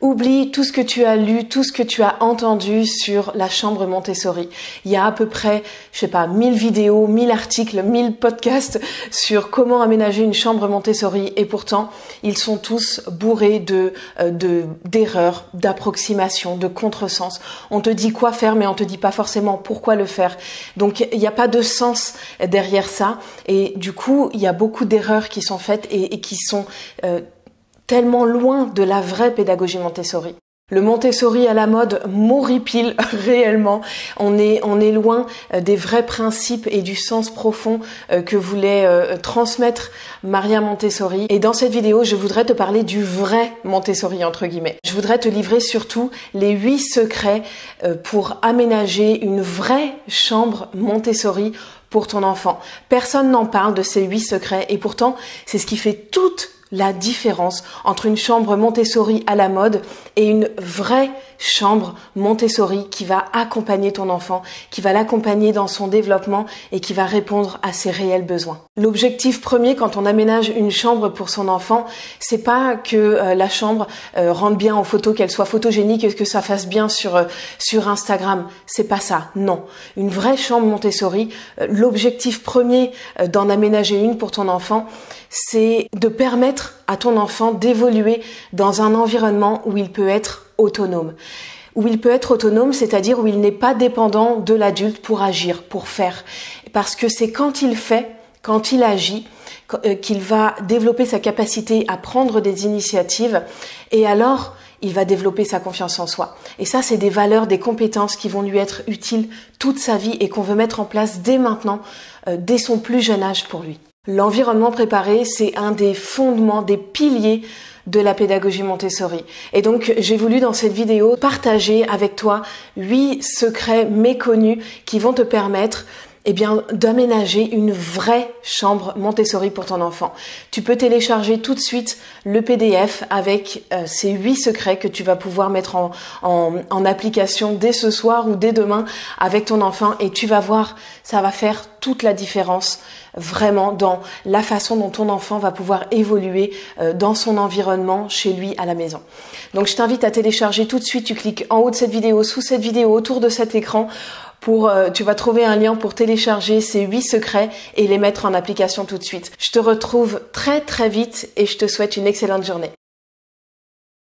Oublie tout ce que tu as lu, tout ce que tu as entendu sur la chambre Montessori. Il y a à peu près, 1000 vidéos, 1000 articles, 1000 podcasts sur comment aménager une chambre Montessori et pourtant, ils sont tous bourrés d'erreurs, d'approximations, de contresens. On te dit quoi faire, mais on te dit pas forcément pourquoi le faire. Donc, il n'y a pas de sens derrière ça et du coup, il y a beaucoup d'erreurs qui sont faites et qui sont tellement loin de la vraie pédagogie Montessori. Le Montessori à la mode m'horripile réellement. On est loin des vrais principes et du sens profond que voulait transmettre Maria Montessori. Et dans cette vidéo, je voudrais te parler du vrai Montessori entre guillemets. Je voudrais te livrer surtout les 8 secrets pour aménager une vraie chambre Montessori pour ton enfant. Personne n'en parle de ces 8 secrets et pourtant, c'est ce qui fait toute la différence entre une chambre Montessori à la mode et une vraie chambre Montessori qui va accompagner ton enfant, qui va l'accompagner dans son développement et qui va répondre à ses réels besoins. L'objectif premier quand on aménage une chambre pour son enfant, c'est pas que la chambre rende bien en photo, qu'elle soit photogénique et que ça fasse bien sur Instagram. C'est pas ça, non. Une vraie chambre Montessori, l'objectif premier d'en aménager une pour ton enfant, c'est de permettre à ton enfant d'évoluer dans un environnement où il peut être autonome. Où il peut être autonome, c'est-à-dire où il n'est pas dépendant de l'adulte pour agir, pour faire. Parce que c'est quand il fait, quand il agit, qu'il va développer sa capacité à prendre des initiatives et alors il va développer sa confiance en soi. Et ça, c'est des valeurs, des compétences qui vont lui être utiles toute sa vie et qu'on veut mettre en place dès maintenant, dès son plus jeune âge pour lui. L'environnement préparé, c'est un des fondements, des piliers de la pédagogie Montessori. Et donc, j'ai voulu dans cette vidéo partager avec toi 8 secrets méconnus qui vont te permettre d'aménager une vraie chambre Montessori pour ton enfant. Tu peux télécharger tout de suite le PDF avec ces 8 secrets que tu vas pouvoir mettre en application dès ce soir ou dès demain avec ton enfant et tu vas voir, ça va faire toute la différence vraiment dans la façon dont ton enfant va pouvoir évoluer dans son environnement, chez lui, à la maison. Donc je t'invite à télécharger tout de suite, tu cliques en haut de cette vidéo, sous cette vidéo, autour de cet écran, tu vas trouver un lien pour télécharger ces 8 secrets et les mettre en application tout de suite. Je te retrouve très très vite et je te souhaite une excellente journée.